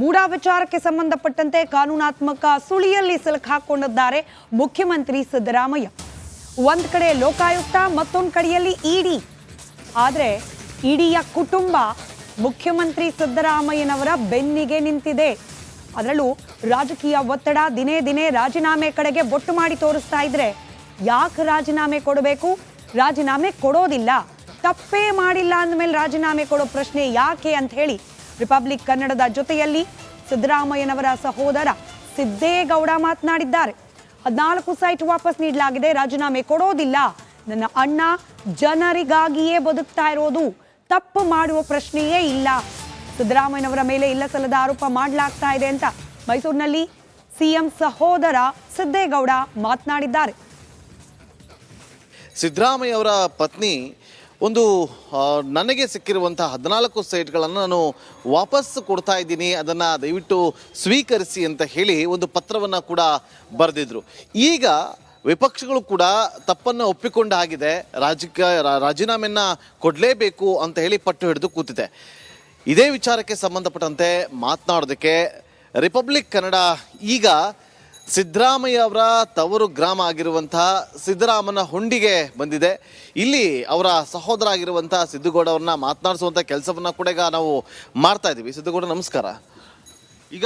ಮೂಡಾ ವಿಚಾರಕ್ಕೆ ಸಂಬಂಧಪಟ್ಟಂತೆ ಕಾನೂನಾತ್ಮಕ ಸುಳಿಯಲ್ಲಿ ಸಿಲುಕಿಕೊಂಡಿದ್ದಾರೆ ಮುಖ್ಯಮಂತ್ರಿ ಸಿದ್ದರಾಮಯ್ಯ. ಒಂದ್ ಕಡೆ ಲೋಕಾಯುಕ್ತ, ಮತ್ತೊಂದು ಕಡೆಯಲ್ಲಿ ಇಡಿ. ಆದರೆ ಇಡಿಯ ಕುಟುಂಬ ಮುಖ್ಯಮಂತ್ರಿ ಸಿದ್ದರಾಮಯ್ಯನವರ ಬೆನ್ನಿಗೆ ನಿಂತಿದೆ. ಅದರಲ್ಲೂ ರಾಜಕೀಯ ಒತ್ತಡ ದಿನೇ ದಿನೇ ರಾಜೀನಾಮೆ ಕಡೆಗೆ ಬೊಟ್ಟು ಮಾಡಿ ತೋರಿಸ್ತಾ ಇದ್ರೆ ಯಾಕೆ ರಾಜೀನಾಮೆ ಕೊಡಬೇಕು? ರಾಜೀನಾಮೆ ಕೊಡೋದಿಲ್ಲ, ತಪ್ಪೇ ಮಾಡಿಲ್ಲ ಅಂದಮೇಲೆ ರಾಜೀನಾಮೆ ಕೊಡೋ ಪ್ರಶ್ನೆ ಯಾಕೆ ಅಂತ ಹೇಳಿ ರಿಪಬ್ಲಿಕ್ ಕನ್ನಡದ ಜೊತೆಯಲ್ಲಿ ಸಿದ್ದರಾಮಯ್ಯನವರ ಸಹೋದರ ಸಿದ್ದೇಗೌಡ ಮಾತನಾಡಿದ್ದಾರೆ. 14 ಸೈಟ್ ವಾಪಸ್ ನೀಡಲಾಗಿದೆ, ರಾಜೀನಾಮೆ ಕೊಡೋದಿಲ್ಲ, ನನ್ನ ಅಣ್ಣ ಜನರಿಗಾಗಿಯೇ ಬದುಕ್ತಾ ಇರೋದು, ತಪ್ಪು ಮಾಡುವ ಪ್ರಶ್ನೆಯೇ ಇಲ್ಲ. ಸಿದ್ದರಾಮಯ್ಯನವರ ಮೇಲೆ ಇಲ್ಲಸಲ್ಲದ ಆರೋಪ ಮಾಡಲಾಗ್ತಾ ಇದೆ ಅಂತ ಮೈಸೂರಿನಲ್ಲಿ ಸಿಎಂ ಸಹೋದರ ಸಿದ್ದೇಗೌಡ ಮಾತನಾಡಿದ್ದಾರೆ. ಸಿದ್ದರಾಮಯ್ಯ ಅವರ ಪತ್ನಿ ಒಂದು ನನಗೆ ಸಿಕ್ಕಿರುವಂತಹ 14 ಸೈಟ್ಗಳನ್ನು ನಾನು ವಾಪಸ್ ಕೊಡ್ತಾ ಇದ್ದೀನಿ, ಅದನ್ನು ದಯವಿಟ್ಟು ಸ್ವೀಕರಿಸಿ ಅಂತ ಹೇಳಿ ಒಂದು ಪತ್ರವನ್ನು ಕೂಡ ಬರೆದಿದ್ರು. ಈಗ ವಿಪಕ್ಷಗಳು ಕೂಡ ತಪ್ಪನ್ನು ಒಪ್ಪಿಕೊಂಡ ಹಾಗಿದೆ, ರಾಜೀನಾಮೆಯನ್ನು ಕೊಡಲೇಬೇಕು ಅಂತ ಹೇಳಿ ಪಟ್ಟು ಹಿಡಿದು ಕೂತಿದೆ. ಇದೇ ವಿಚಾರಕ್ಕೆ ಸಂಬಂಧಪಟ್ಟಂತೆ ಮಾತನಾಡೋದಕ್ಕೆ ರಿಪಬ್ಲಿಕ್ ಕನ್ನಡ ಈಗ ಸಿದ್ದರಾಮಯ್ಯ ಅವರ ತವರು ಗ್ರಾಮ ಆಗಿರುವಂತಹ ಸಿದ್ದರಾಮನ ಹುಂಡಿಗೆ ಬಂದಿದೆ. ಇಲ್ಲಿ ಅವರ ಸಹೋದರ ಆಗಿರುವಂತಹ ಸಿದ್ದೇಗೌಡ ಅವ್ರನ್ನ ಮಾತನಾಡಿಸುವಂಥ ಕೆಲಸವನ್ನ ಕೂಡ ಈಗ ನಾವು ಮಾಡ್ತಾ ಇದ್ದೀವಿ. ಸಿದ್ದೇಗೌಡ ನಮಸ್ಕಾರ. ಈಗ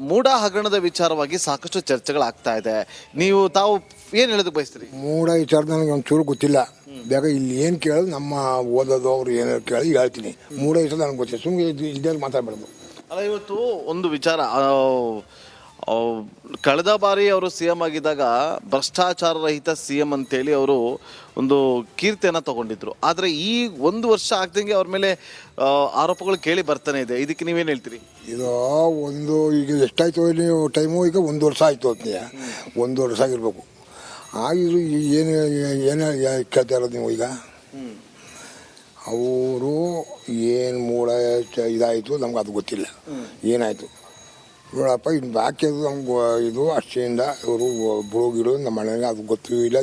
ಮೂಡಾ ಹಗರಣದ ವಿಚಾರವಾಗಿ ಸಾಕಷ್ಟು ಚರ್ಚೆಗಳಾಗ್ತಾ ಇದೆ, ತಾವು ಏನು ಹೇಳೋದಕ್ಕೆ ಬಯಸ್ತೀರಿ? ಮೂಡಾ ವಿಚಾರ ನನಗೆ ಒಂಚೂರು ಗೊತ್ತಿಲ್ಲ. ಬೇಗ ಇಲ್ಲಿ ಏನು ಕೇಳೋದು, ನಮ್ಮ ಓದೋದು ಅವ್ರು ಏನು ಕೇಳಿ ಹೇಳ್ತೀನಿ. ಮೂಡಾ ವಿಚಾರ ನನಗೆ ಗೊತ್ತಿಲ್ಲ, ಸುಮ್ಮನೆ ಇಲ್ಲದೆ ಮಾತಾಡಬಾರ್ದು. ಅಲ್ಲ, ಇವತ್ತು ಒಂದು ವಿಚಾರ, ಕಳೆದ ಬಾರಿ ಅವರು ಸಿ ಎಂ ಆಗಿದ್ದಾಗ ಭ್ರಷ್ಟಾಚಾರ ರಹಿತ ಸಿ ಎಂ ಅಂತೇಳಿ ಅವರು ಒಂದು ಕೀರ್ತಿಯನ್ನು ತಗೊಂಡಿದ್ರು. ಆದರೆ ಈ 1 ವರ್ಷ ಆಗ್ದಂಗೆ ಅವ್ರ ಮೇಲೆ ಆರೋಪಗಳು ಕೇಳಿ ಬರ್ತಾನೆ ಇದೆ. ಇದಕ್ಕೆ ನೀವೇನು ಹೇಳ್ತೀರಿ? ಇದು ಈಗ ಎಷ್ಟಾಯ್ತು ನೀವು ಟೈಮು? ಈಗ 1 ವರ್ಷ ಆಯಿತು ಅಂತೀಯ, 1 ವರ್ಷ ಆಗಿರ್ಬೇಕು. ಆಗಿದ್ರು ಏನು ಕೇಳ್ತಾ ಇರೋದು ನೀವು? ಈಗ ಅವರು ಏನು ಮೂಡ ಇದಾಯಿತು ನಮ್ಗೆ ಅದು ಗೊತ್ತಿಲ್ಲ, ಏನಾಯಿತು ನೋಡಪ್ಪ. ಇನ್ನು ಬಾಕಿ ಅದು ನಮ್ಗೆ ಇದು ಅಷ್ಟೇಯಿಂದ ಇವರು ಬುಡೋಗಿರೋ ನಮ್ಮ ಮನೆಗೆ ಅದು ಗೊತ್ತೂ ಇಲ್ಲ,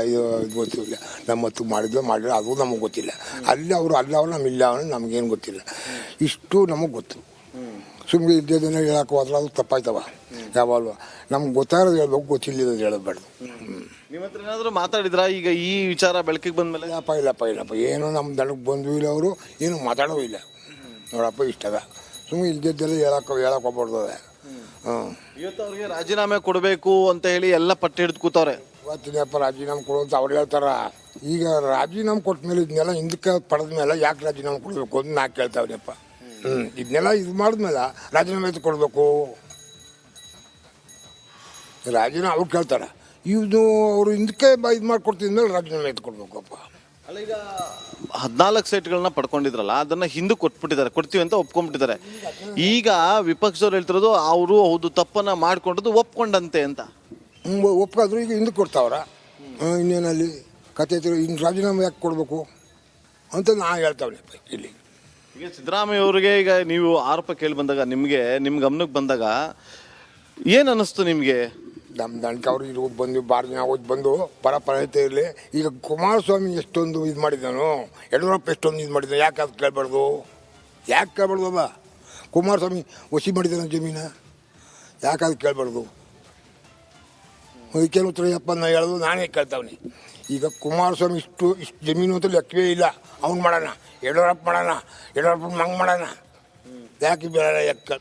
ಇದು ಗೊತ್ತಿಲ್ಲ. ನಮ್ಮ ಹತ್ತು ಮಾಡಿದ್ರೆ ಅದು ನಮಗೆ ಗೊತ್ತಿಲ್ಲ. ಅಲ್ಲಿ ಅವರು ಅಲ್ಲವ್ರು ನಮ್ಮ ಇಲ್ಲ ಅವನು ನಮಗೇನು ಗೊತ್ತಿಲ್ಲ. ಇಷ್ಟು ನಮಗೆ ಗೊತ್ತು. ಸುಮ್ಮನೆ ಇದ್ದೇದನ್ನ ಹೇಳಕ್ಕೆ ಹೋದ್ರೆ ಅದು ತಪ್ಪಾಯ್ತವ. ಯಾವಾಗಲೂ ನಮ್ಗೆ ಗೊತ್ತಾಗೋದು ಹೇಳ್ಬೇಕು, ಗೊತ್ತಿಲ್ಲ ಹೇಳಬೇಡ್ದು. ನಿಮ್ಮ ಹತ್ರ ಏನಾದರೂ ಮಾತಾಡಿದ್ರ ಈಗ ಈ ವಿಚಾರ ಬೆಳಕಿಗೆ ಬಂದಮೇಲೆ? ಇಲ್ಲಪ್ಪ ಏನು ನಮ್ಮ ದಳಕ್ಕೆ ಬಂದೂ ಇಲ್ಲ, ಅವರು ಏನು ಮಾತಾಡೋದು ಇಲ್ಲ. ನೋಡಪ್ಪ ಇಷ್ಟದ ಸುಮ್ಮನೆ ಇಲ್ದಿದ್ದೆಲ್ಲ ಹೇಳಕ್ಕೆ ಹೋಗ್ಬಾರ್ದು. ಇವತ್ತು ಅವ್ರಿಗೆ ರಾಜೀನಾಮೆ ಕೊಡಬೇಕು ಅಂತ ಹೇಳಿ ಎಲ್ಲ ಪಟ್ಟು ಹಿಡಿದು ಕೂತವ್ರೆ. ಇವತ್ತಿನಪ್ಪ ರಾಜೀನಾಮೆ ಕೊಡು ಅಂತ ಅವ್ರು ಹೇಳ್ತಾರ. ಈಗ ರಾಜೀನಾಮೆ ಕೊಟ್ಟ ಮೇಲೆ ಇದನ್ನೆಲ್ಲ ಹಿಂದಕ್ಕೆ ಪಡೆದ ಮೇಲೆ ಯಾಕೆ ರಾಜೀನಾಮೆ ಕೊಡಬೇಕು ಅಂತ ನಾ ಕೇಳ್ತಾವ್ರಿಯಪ್ಪ. ಇದನ್ನೆಲ್ಲ ಇದು ಮಾಡಿದ್ಮೇಲೆ ರಾಜೀನಾಮೆ ಕೊಡಬೇಕು. ರಾಜೀನಾಮೆ ಅವ್ರು ಕೇಳ್ತಾರೆ, ಇದು ಅವರು ಹಿಂದಕ್ಕೆ ಇದು ಮಾಡಿಕೊಡ್ತಿದ್ಮೇಲೆ ರಾಜೀನಾಮೆ ಕೊಡಬೇಕಪ್ಪ. ಅಲ್ಲ, ಈಗ 14 ಸೈಟ್ಗಳನ್ನ ಪಡ್ಕೊಂಡಿದ್ರಲ್ಲ, ಅದನ್ನ ಹಿಂದಕ್ಕೆ ಕೊಡ್ತೀವಿ ಅಂತ ಒಪ್ಕೊಂಡ್ಬಿಟ್ಟಿದ್ದಾರೆ. ಈಗ ವಿಪಕ್ಷದವ್ರು ಹೇಳ್ತಿರೋದು ಅವರು ಹೌದು ತಪ್ಪನ್ನ ಮಾಡ್ಕೊಂಡದ್ದು ಒಪ್ಕೊಂಡಂತೆ ಅಂತ. ಒಪ್ಕಾದ್ರು ಈಗ ಹಿಂದಕ್ಕೆ ಕೊಡ್ತಾವ್ರ. ಇನ್ನೇನಲ್ಲಿ ಕತೆ ಇನ್ನು ರಾಜೀನಾಮೆ ಯಾಕೆ ಕೊಡಬೇಕು ಅಂತ ನಾನು ಹೇಳ್ತಾವನೆ ಇಲ್ಲಿ. ಈಗ ಸಿದ್ದರಾಮಯ್ಯ ಅವರಿಗೆ ಈಗ ನೀವು ಆರೋಪ ಕೇಳಿ ಬಂದಾಗ ನಿಮ್ಮ ಗಮನಕ್ಕೆ ಬಂದಾಗ ಏನು ಅನ್ನಿಸ್ತು ನಿಮಗೆ? ನಮ್ಮ ದಣಕ್ಕೆ ಅವ್ರು ಇಲ್ಲಿ ಬಂದು ಬಾರ್ ದಿನ ಹೋಗಿ ಬಂದು ಪರಪರತೆ ಇರಲಿ. ಈಗ ಕುಮಾರಸ್ವಾಮಿ ಎಷ್ಟೊಂದು ಇದು ಮಾಡಿದ್ದಾನು, ಯಡಿಯೂರಪ್ಪ ಎಷ್ಟೊಂದು ಇದು ಮಾಡಿದ್ದಾನೆ, ಯಾಕೆ ಅದು ಕೇಳಬಾರ್ದು? ಅಬ್ಬ ಕುಮಾರಸ್ವಾಮಿ ವಸಿ ಮಾಡಿದ್ದಾನೆ ಜಮೀನು, ಯಾಕೆ ಅದು ಕೇಳಬಾರ್ದು? ಕೆಲವು ಉತ್ತರಪ್ಪ ನಾ ಹೇಳೋದು ನಾನೇ ಕೇಳ್ತಾವನಿ. ಈಗ ಕುಮಾರಸ್ವಾಮಿ ಇಷ್ಟು ಜಮೀನು ಅಂತ ಲೆಕ್ಕವೇ ಇಲ್ಲ. ಅವ್ನು ಮಾಡೋಣ, ಯಡಿಯೂರಪ್ಪ ಮಂಗ್ ಮಾಡೋಣ, ಯಾಕೆ ಬೇಡ ಯಾಕೆ?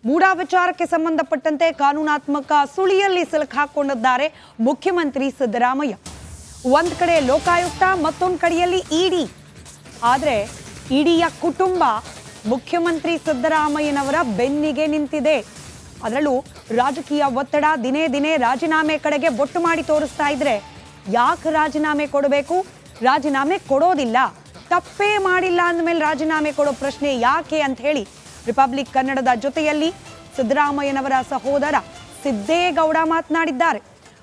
ಮೂಡಾ ವಿಚಾರಕ್ಕೆ ಸಂಬಂಧಪಟ್ಟಂತೆ ಕಾನೂನಾತ್ಮಕ ಸುಳಿಯಲ್ಲಿ ಸಿಲುಕಿಕೊಂಡಿದ್ದಾರೆ ಮುಖ್ಯಮಂತ್ರಿ ಸಿದ್ದರಾಮಯ್ಯ. ಒಂದ್ ಕಡೆ ಲೋಕಾಯುಕ್ತ, ಮತ್ತೊಂದು ಕಡೆಯಲ್ಲಿ ಇಡಿ. ಆದರೆ ಇಡಿಯ ಕುಟುಂಬ ಮುಖ್ಯಮಂತ್ರಿ ಸಿದ್ದರಾಮಯ್ಯನವರ ಬೆನ್ನಿಗೆ ನಿಂತಿದೆ. ಅದರಲ್ಲೂ ರಾಜಕೀಯ ಒತ್ತಡ ದಿನೇ ದಿನೇ ರಾಜೀನಾಮೆ ಕಡೆಗೆ ಬೊಟ್ಟು ಮಾಡಿ ತೋರಿಸ್ತಾ ಇದ್ರೆ ಯಾಕೆ ರಾಜೀನಾಮೆ ಕೊಡಬೇಕು? ರಾಜೀನಾಮೆ ಕೊಡೋದಿಲ್ಲ, ತಪ್ಪೇ ಮಾಡಿಲ್ಲ ಅಂದಮೇಲೆ ರಾಜೀನಾಮೆ ಕೊಡೋ ಪ್ರಶ್ನೆ ಯಾಕೆ ಅಂತ ಹೇಳಿ ರಿಪಬ್ಲಿಕ್ ಕನ್ನಡದ ಜೊತೆಯಲ್ಲಿ ಸಿದ್ದರಾಮಯ್ಯನವರ ಸಹೋದರ ಸಿದ್ದೇಗೌಡ ಮಾತನಾಡಿದ್ದಾರೆ.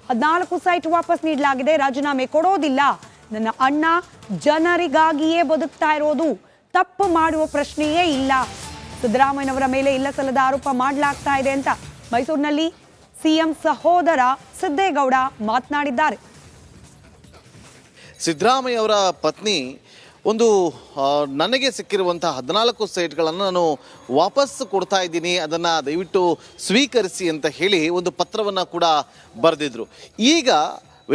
14 ಸೈಟ್ ವಾಪಸ್ ನೀಡಲಾಗಿದೆ, ರಾಜೀನಾಮೆ ಕೊಡೋದಿಲ್ಲ, ನನ್ನ ಅಣ್ಣ ಜನರಿಗಾಗಿಯೇ ಬದುಕ್ತಾ ಇರೋದು, ತಪ್ಪು ಮಾಡುವ ಪ್ರಶ್ನೆಯೇ ಇಲ್ಲ. ಸಿದ್ದರಾಮಯ್ಯನವರ ಮೇಲೆ ಇಲ್ಲಸಲ್ಲದ ಆರೋಪ ಮಾಡಲಾಗ್ತಾ ಇದೆ ಅಂತ ಮೈಸೂರಿನಲ್ಲಿ ಸಿಎಂ ಸಹೋದರ ಸಿದ್ದೇಗೌಡ ಮಾತನಾಡಿದ್ದಾರೆ. ಸಿದ್ದರಾಮಯ್ಯ ಅವರ ಪತ್ನಿ ಒಂದು ನನಗೆ ಸಿಕ್ಕಿರುವಂತಹ 14 ಸೈಟ್ಗಳನ್ನು ನಾನು ವಾಪಸ್ ಕೊಡ್ತಾ ಇದ್ದೀನಿ, ಅದನ್ನು ದಯವಿಟ್ಟು ಸ್ವೀಕರಿಸಿ ಅಂತ ಹೇಳಿ ಒಂದು ಪತ್ರವನ್ನು ಕೂಡ ಬರೆದಿದ್ರು. ಈಗ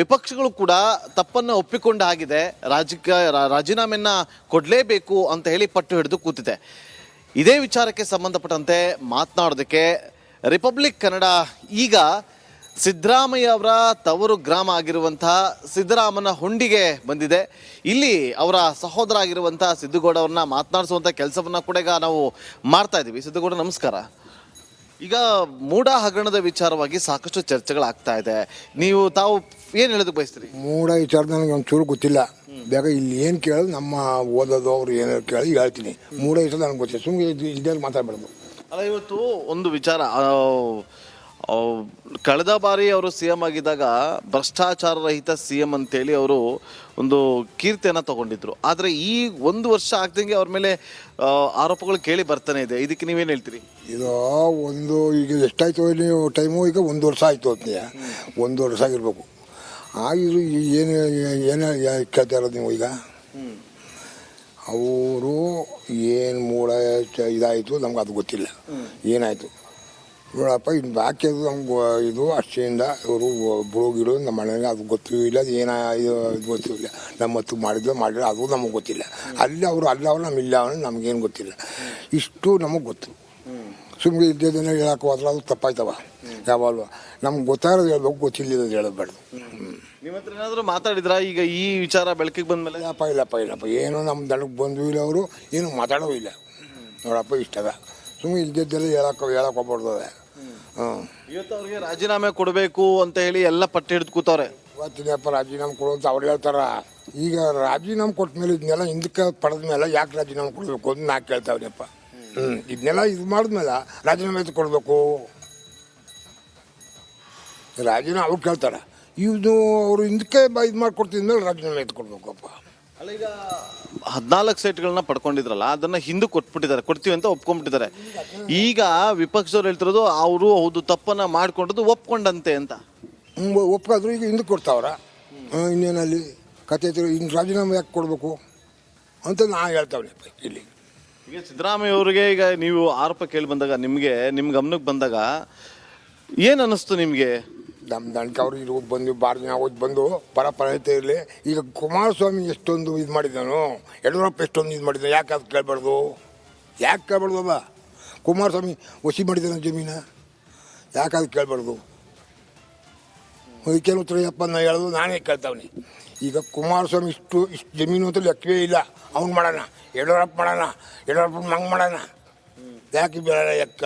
ವಿಪಕ್ಷಗಳು ಕೂಡ ತಪ್ಪನ್ನು ಒಪ್ಪಿಕೊಂಡ ಹಾಗಿದೆ, ರಾಜೀನಾಮೆಯನ್ನು ಕೊಡಲೇಬೇಕು ಅಂತ ಹೇಳಿ ಪಟ್ಟು ಹಿಡಿದು ಕೂತಿದೆ. ಇದೇ ವಿಚಾರಕ್ಕೆ ಸಂಬಂಧಪಟ್ಟಂತೆ ಮಾತನಾಡೋದಕ್ಕೆ ರಿಪಬ್ಲಿಕ್ ಕನ್ನಡ ಈಗ ಸಿದ್ದರಾಮಯ್ಯ ಅವರ ತವರು ಗ್ರಾಮ ಆಗಿರುವಂತಹ ಸಿದ್ದರಾಮನ ಹುಂಡಿಗೆ ಬಂದಿದೆ. ಇಲ್ಲಿ ಅವರ ಸಹೋದರ ಆಗಿರುವಂತಹ ಸಿದ್ದುಗೌಡ ಅವ್ರನ್ನ ಮಾತನಾಡಿಸುವಂಥ ಕೆಲಸವನ್ನ ಕೂಡ ಈಗ ನಾವು ಮಾಡ್ತಾ ಇದ್ದೀವಿ. ಸಿದ್ದುಗೌಡ ನಮಸ್ಕಾರ. ಈಗ ಮೂಡ ಹಗರಣದ ವಿಚಾರವಾಗಿ ಸಾಕಷ್ಟು ಚರ್ಚೆಗಳಾಗ್ತಾ ಇದೆ, ತಾವು ಏನು ಹೇಳೋದಕ್ಕೆ ಬಯಸ್ತೀರಿ? ಮೂಡ ವಿಚಾರ ನನಗೆ ಒಂಚೂರು ಗೊತ್ತಿಲ್ಲ. ಬೇಗ ಇಲ್ಲಿ ಏನು ಕೇಳೋದು ನಮ್ಮ ಓದೋದು ಅವ್ರು ಏನು ಕೇಳಿ ಹೇಳ್ತೀನಿ. ಮೂಡ ವಿಚಾರ ನನಗೆ ಗೊತ್ತಿಲ್ಲ, ಸುಮ್ಮನೆ ಇಲ್ಲದೆ ಮಾತಾಡಬಾರ್ದು. ಅಲ್ಲ, ಇವತ್ತು ಒಂದು ವಿಚಾರ, ಕಳೆದ ಬಾರಿ ಅವರು CM ಆಗಿದ್ದಾಗ ಭ್ರಷ್ಟಾಚಾರ ರಹಿತ CM ಅಂತೇಳಿ ಅವರು ಒಂದು ಕೀರ್ತಿಯನ್ನು ತಗೊಂಡಿದ್ರು. ಆದರೆ ಈ 1 ವರ್ಷ ಆಗ್ದಂಗೆ ಅವ್ರ ಮೇಲೆ ಆರೋಪಗಳು ಕೇಳಿ ಬರ್ತಾನೆ ಇದೆ. ಇದಕ್ಕೆ ನೀವೇನು ಹೇಳ್ತೀರಿ? ಇದು ಈಗ ಎಷ್ಟಾಯ್ತು ನೀವು ಟೈಮು? ಈಗ 1 ವರ್ಷ ಆಯಿತು ಅಂತೀಯ, 1 ವರ್ಷ ಆಗಿರ್ಬೇಕು. ಆಗಿದ್ರು ಏನು ಏನು ಕೇಳ್ತಾ ಇರೋದು ನೀವು? ಈಗ ಅವರು ಏನು ಮೂಡ ಇದಾಯಿತು ನಮ್ಗೆ ಅದು ಗೊತ್ತಿಲ್ಲ, ಏನಾಯಿತು ನೋಡಪ್ಪ. ಇನ್ನು ಬಾಕಿ ಅದು ನಮ್ಗೆ ಇದು ಅಷ್ಟೇಯಿಂದ ಇವರು ಬುಡೋಗಿರೋ ನಮ್ಮ ಮನೆಗೆ ಅದು ಗೊತ್ತೂ ಇಲ್ಲ, ಇದು ಗೊತ್ತಿಲ್ಲ. ನಮ್ಮ ಹತ್ತು ಮಾಡಿದ್ರೆ ಅದು ನಮಗೆ ಗೊತ್ತಿಲ್ಲ. ಅಲ್ಲಿ ಅವರು ಅಲ್ಲವ್ರು ನಮ್ಮ ಇಲ್ಲ ಅವನು ನಮಗೇನು ಗೊತ್ತಿಲ್ಲ. ಇಷ್ಟು ನಮಗೆ ಗೊತ್ತು. ಸುಮ್ಮನೆ ಇದ್ದೇದನ್ನ ಹೇಳಕ್ಕೆ ಹೋದ್ರೆ ಅದು ತಪ್ಪಾಯ್ತವ. ಯಾವಾಗಲೂ ನಮ್ಗೆ ಗೊತ್ತಾಗೋದು ಹೇಳ್ಬೇಕು, ಗೊತ್ತಿಲ್ಲ ಹೇಳೋದು ಬೇಡ. ನಿಮ್ಮ ಹತ್ರ ಏನಾದರೂ ಮಾತಾಡಿದ್ರ ಈಗ ಈ ವಿಚಾರ ಬೆಳಕಿಗೆ ಬಂದಮೇಲೆ? ಇಲ್ಲಪ್ಪ ಏನು ನಮ್ಮ ದಳಕ್ಕೆ ಬಂದೂ ಇಲ್ಲ, ಅವರು ಏನು ಮಾತಾಡೋದು ಇಲ್ಲ. ನೋಡಪ್ಪ ಇಷ್ಟದ ಸುಮ್ಮನೆ ಇಲ್ದಿದ್ದೆಲ್ಲ ಹೇಳಕ್ಕೆ ಹೋಗ್ಬಾರ್ದು. ಇವತ್ತು ಅವ್ರಿಗೆ ರಾಜೀನಾಮೆ ಕೊಡಬೇಕು ಅಂತ ಹೇಳಿ ಎಲ್ಲ ಪಟ್ಟು ಹಿಡಿದು ಕೂತವ್ರೆ. ಇವತ್ತಿನಪ್ಪ ರಾಜೀನಾಮೆ ಕೊಡು ಅಂತ ಅವ್ರು ಹೇಳ್ತಾರ. ಈಗ ರಾಜೀನಾಮೆ ಕೊಟ್ಟ ಮೇಲೆ ಇದನ್ನೆಲ್ಲ ಹಿಂದಕ್ಕೆ ಪಡೆದ ಮೇಲೆ ಯಾಕೆ ರಾಜೀನಾಮೆ ಕೊಡಬೇಕು ಅಂತ ನಾ ಕೇಳ್ತಾವನಪ್ಪ. ಇದನ್ನೆಲ್ಲ ಇದು ಮಾಡಿದ್ಮೇಲೆ ರಾಜೀನಾಮೆ ಕೊಡಬೇಕು. ರಾಜೀನಾಮೆ ಅವ್ರು ಕೇಳ್ತಾರೆ, ಇದು ಅವರು ಹಿಂದಕ್ಕೆ ಇದು ಮಾಡಿಕೊಡ್ತಿದ್ಮೇಲೆ ರಾಜೀನಾಮೆ ಕೊಡಬೇಕಪ್ಪ. ಅಲ್ಲ, ಈಗ 14 ಸೈಟ್ಗಳನ್ನ ಪಡ್ಕೊಂಡಿದ್ರಲ್ಲ, ಅದನ್ನ ಹಿಂದಕ್ಕೆ ಕೊಡ್ತೀವಿ ಅಂತ ಒಪ್ಕೊಂಡ್ಬಿಟ್ಟಿದ್ದಾರೆ. ಈಗ ವಿಪಕ್ಷದವ್ರು ಹೇಳ್ತಿರೋದು ಅವರು ಹೌದು ತಪ್ಪನ್ನ ಮಾಡ್ಕೊಂಡದ್ದು ಒಪ್ಕೊಂಡಂತೆ ಅಂತ. ಒಪ್ಕಾದ್ರು ಈಗ ಹಿಂದಕ್ಕೆ ಕೊಡ್ತಾವ್ರ. ಇನ್ನೇನಲ್ಲಿ ಕತೆ ಇನ್ನು ರಾಜೀನಾಮೆ ಯಾಕೆ ಕೊಡಬೇಕು ಅಂತ ನಾನು ಹೇಳ್ತಾವನಪ್ಪ ಇಲ್ಲಿ. ಈಗ ಸಿದ್ದರಾಮಯ್ಯ ಅವರಿಗೆ ಈಗ ನೀವು ಆರೋಪ ಕೇಳಿ ಬಂದಾಗ ನಿಮ್ಮ ಗಮನಕ್ಕೆ ಬಂದಾಗ ಏನು ಅನ್ನಿಸ್ತು ನಿಮಗೆ? ನಮ್ಮ ದಣಕ್ಕೆ ಅವರು ಇಲ್ಲಿ ಬಂದು ಬಾರ್ ದಿನ ಹೋಗಿ ಬಂದು ಪರಪರತೆ ಇರಲಿ. ಈಗ ಕುಮಾರಸ್ವಾಮಿ ಎಷ್ಟೊಂದು ಇದು ಮಾಡಿದ್ದಾನು, ಯಡಿಯೂರಪ್ಪ ಎಷ್ಟೊಂದು ಇದು ಮಾಡಿದ್ದಾನೆ, ಯಾಕೆ ಅದು ಕೇಳಬಾರ್ದು? ಅಲ್ಲ, ಕುಮಾರಸ್ವಾಮಿ ವಸಿ ಮಾಡಿದ್ದಾನೆ ಜಮೀನು, ಯಾಕೆ ಅದು ಕೇಳಬಾರ್ದು? ಕೆಲವು ಉತ್ತರಪ್ಪ ನಾ ಹೇಳೋದು ನಾನೇ ಕೇಳ್ತಾವನಿ. ಈಗ ಕುಮಾರಸ್ವಾಮಿ ಇಷ್ಟು ಜಮೀನು ಅಂತ ಲೆಕ್ಕವೇ ಇಲ್ಲ. ಅವ್ನು ಮಾಡೋಣ, ಯಡಿಯೂರಪ್ಪ ಮಾಡೋಣ, ಯಡಿಯೂರಪ್ಪ ಮಂಗೆ ಮಾಡೋಣ, ಯಾಕೆ ಬೇಡ ಯಾಕೆ